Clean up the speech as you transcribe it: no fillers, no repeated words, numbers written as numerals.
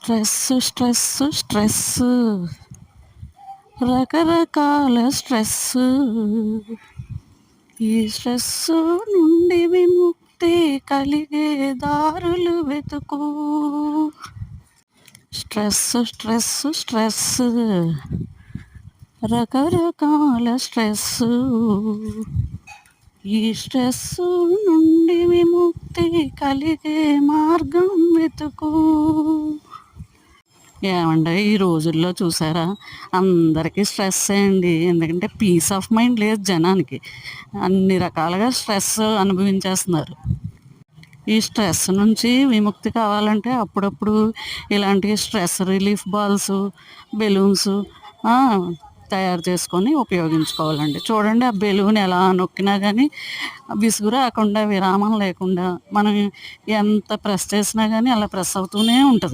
Stress stress stress రకరకాల stress. ఈ stress నుండి విముక్తి కలిగే దారులు వెతుకు. స్ట్రెస్ స్ట్రెస్ స్ట్రెస్ రకరకాల స్ట్రెస్. ఈ స్ట్రెస్ నుండి విముక్తి కలిగే మార్గం వెతుకు. ఏమంటే ఈ రోజుల్లో చూసారా, అందరికీ స్ట్రెస్ అండి. ఎందుకంటే పీస్ ఆఫ్ మైండ్ లేదు జనానికి. అన్ని రకాలుగా స్ట్రెస్ అనుభవించేస్తున్నారు. ఈ స్ట్రెస్ నుంచి విముక్తి కావాలంటే అప్పుడప్పుడు ఇలాంటి స్ట్రెస్ రిలీఫ్ బాల్స్, బెలూన్స్ తయారు చేసుకొని ఉపయోగించుకోవాలండి. చూడండి, ఆ బెలూన్ ఎలా నొక్కినా కానీ విసుగు రాకుండా, విరామం లేకుండా మనం ఎంత ప్రెస్ చేసినా కానీ అలా ప్రెస్ అవుతూనే ఉంటుంది.